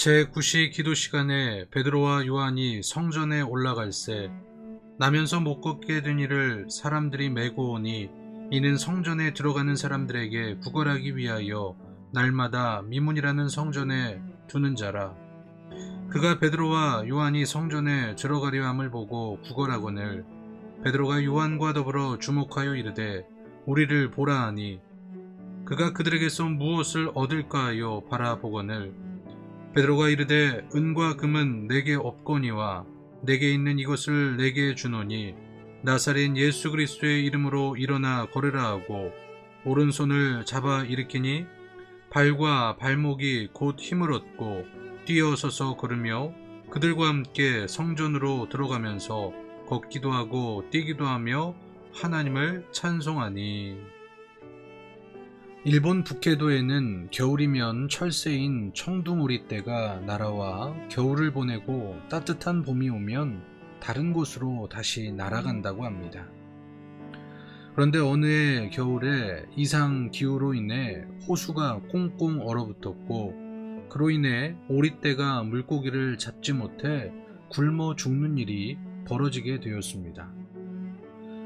제9시 기도 시간에 베드로와 요한이 성전에 올라갈새 나면서 못 걷게 된 이를 사람들이 메고 오니 이는 성전에 들어가는 사람들에게 구걸하기 위하여 날마다 미문이라는 성전에 두는 자라. 그가 베드로와 요한이 성전에 들어가려 함을 보고 구걸하거늘 베드로가 요한과 더불어 주목하여 이르되 우리를 보라 하니 그가 그들에게서 무엇을 얻을까 하여 바라보거늘 베드로가 이르되 은과 금은 내게 없거니와 내게 있는 이것을 내게 주노니 나사렛 예수 그리스도의 이름으로 일어나 걸으라 하고 오른손을 잡아 일으키니 발과 발목이 곧 힘을 얻고 뛰어서서 걸으며 그들과 함께 성전으로 들어가면서 걷기도 하고 뛰기도 하며 하나님을 찬송하니. 일본 북해도에는 겨울이면 철새인 청둥오리떼가 날아와 겨울을 보내고 따뜻한 봄이 오면 다른 곳으로 다시 날아간다고 합니다. 그런데 어느 해 겨울에 이상 기후로 인해 호수가 꽁꽁 얼어붙었고 그로 인해 오리떼가 물고기를 잡지 못해 굶어 죽는 일이 벌어지게 되었습니다.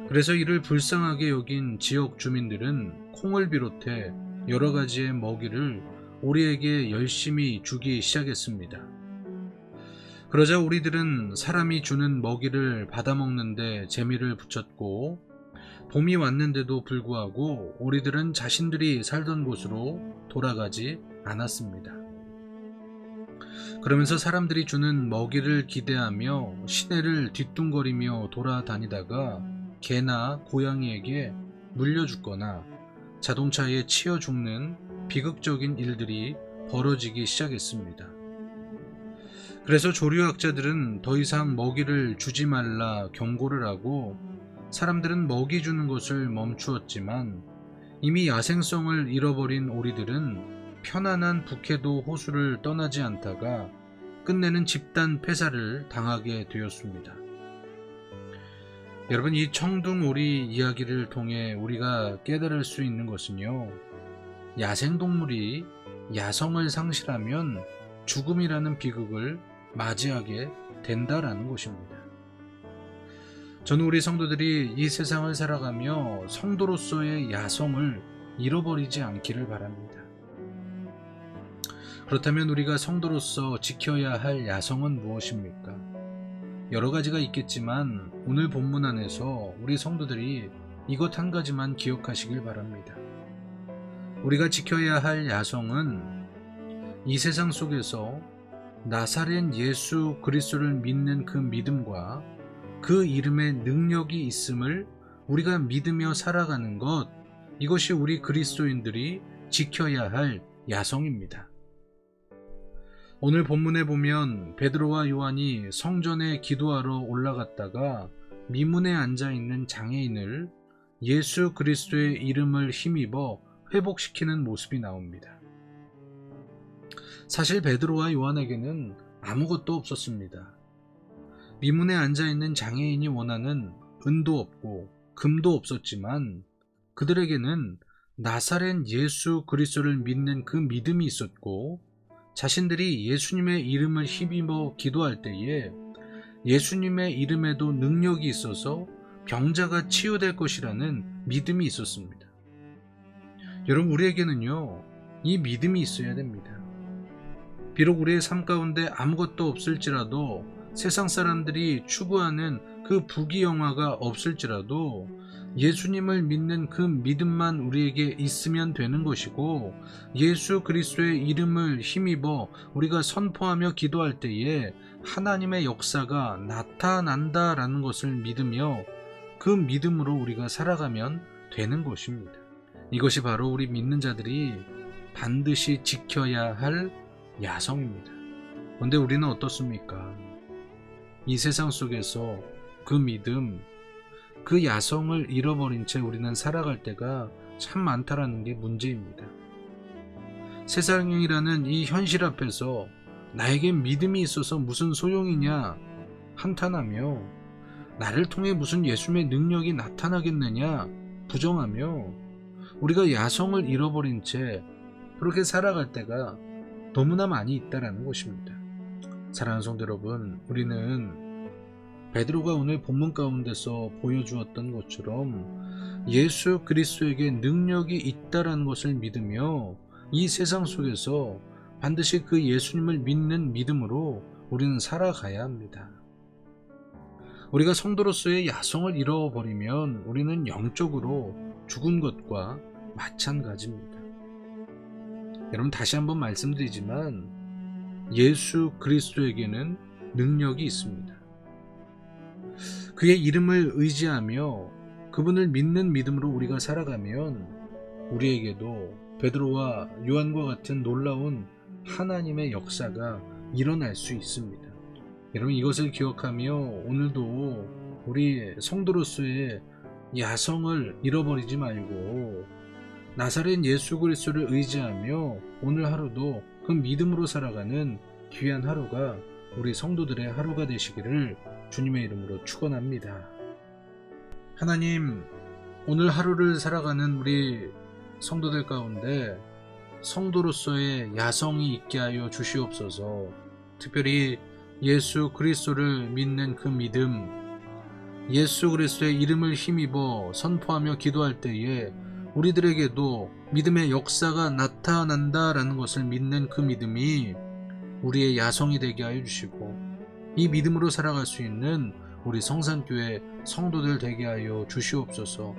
그래서 이를 불쌍하게 여긴 지역 주민들은 콩을 비롯해 여러 가지의 먹이를 오리에게 열심히 주기 시작했습니다. 그러자 오리들은 사람이 주는 먹이를 받아먹는데 재미를 붙였고 봄이 왔는데도 불구하고 오리들은 자신들이 살던 곳으로 돌아가지 않았습니다. 그러면서 사람들이 주는 먹이를 기대하며 시내를 뒤뚱거리며 돌아다니다가 개나 고양이에게 물려 죽거나 자동차에 치여 죽는 비극적인 일들이 벌어지기 시작했습니다. 그래서 조류학자들은 더 이상 먹이를 주지 말라 경고를 하고 사람들은 먹이 주는 것을 멈추었지만 이미 야생성을 잃어버린 오리들은 편안한 북해도 호수를 떠나지 않다가 끝내는 집단 폐사를 당하게 되었습니다. 여러분, 이 청둥오리 이야기를 통해 우리가 깨달을 수 있는 것은요, 야생동물이 야성을 상실하면 죽음이라는 비극을 맞이하게 된다라는 것입니다. 저는 우리 성도들이 이 세상을 살아가며 성도로서의 야성을 잃어버리지 않기를 바랍니다. 그렇다면 우리가 성도로서 지켜야 할 야성은 무엇입니까? 여러 가지가 있겠지만 오늘 본문 안에서 우리 성도들이 이것 한 가지만 기억하시길 바랍니다. 우리가 지켜야 할 야성은 이 세상 속에서 나사렛 예수 그리스도를 믿는 그 믿음과 그 이름의 능력이 있음을 우리가 믿으며 살아가는 것, 이것이 우리 그리스도인들이 지켜야 할 야성입니다. 오늘 본문에 보면 베드로와 요한이 성전에 기도하러 올라갔다가 미문에 앉아있는 장애인을 예수 그리스도의 이름을 힘입어 회복시키는 모습이 나옵니다. 사실 베드로와 요한에게는 아무것도 없었습니다. 미문에 앉아있는 장애인이 원하는 은도 없고 금도 없었지만 그들에게는 나사렛 예수 그리스도를 믿는 그 믿음이 있었고 자신들이 예수님의 이름을 힘입어 기도할 때에 예수님의 이름에도 능력이 있어서 병자가 치유될 것이라는 믿음이 있었습니다. 여러분, 우리에게는요, 이 믿음이 있어야 됩니다. 비록 우리의 삶 가운데 아무것도 없을지라도 세상 사람들이 추구하는 그 부귀영화가 없을지라도 예수님을 믿는 그 믿음만 우리에게 있으면 되는 것이고 예수 그리스도의 이름을 힘입어 우리가 선포하며 기도할 때에 하나님의 역사가 나타난다라는 것을 믿으며 그 믿음으로 우리가 살아가면 되는 것입니다. 이것이 바로 우리 믿는 자들이 반드시 지켜야 할 야성입니다. 그런데 우리는 어떻습니까? 이 세상 속에서 그 믿음, 그 야성을 잃어버린 채 우리는 살아갈 때가 참 많다라는 게 문제입니다. 세상이라는 이 현실 앞에서 나에게 믿음이 있어서 무슨 소용이냐 한탄하며 나를 통해 무슨 예수님의 능력이 나타나겠느냐 부정하며 우리가 야성을 잃어버린 채 그렇게 살아갈 때가 너무나 많이 있다라는 것입니다. 사랑하는 성도 여러분, 우리는 베드로가 오늘 본문 가운데서 보여주었던 것처럼 예수 그리스도에게 능력이 있다라는 것을 믿으며 이 세상 속에서 반드시 그 예수님을 믿는 믿음으로 우리는 살아가야 합니다. 우리가 성도로서의 야성을 잃어버리면 우리는 영적으로 죽은 것과 마찬가지입니다. 여러분, 다시 한번 말씀드리지만 예수 그리스도에게는 능력이 있습니다. 그의 이름을 의지하며 그분을 믿는 믿음으로 우리가 살아가면 우리에게도 베드로와 요한과 같은 놀라운 하나님의 역사가 일어날 수 있습니다. 여러분, 이것을 기억하며 오늘도 우리 성도로서의 야성을 잃어버리지 말고 나사렛 예수 그리스도를 의지하며 오늘 하루도 그 믿음으로 살아가는 귀한 하루가 우리 성도들의 하루가 되시기를 주님의 이름으로 축원합니다. 하나님, 오늘 하루를 살아가는 우리 성도들 가운데 성도로서의 야성이 있게 하여 주시옵소서. 특별히 예수 그리스도를 믿는 그 믿음, 예수 그리스도의 이름을 힘입어 선포하며 기도할 때에 우리들에게도 믿음의 역사가 나타난다라는 것을 믿는 그 믿음이 우리의 야성이 되게 하여 주시고 이 믿음으로 살아갈 수 있는 우리 성산교회 성도들 되게 하여 주시옵소서.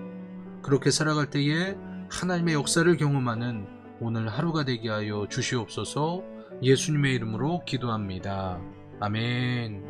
그렇게 살아갈 때에 하나님의 역사를 경험하는 오늘 하루가 되게 하여 주시옵소서. 예수님의 이름으로 기도합니다. 아멘.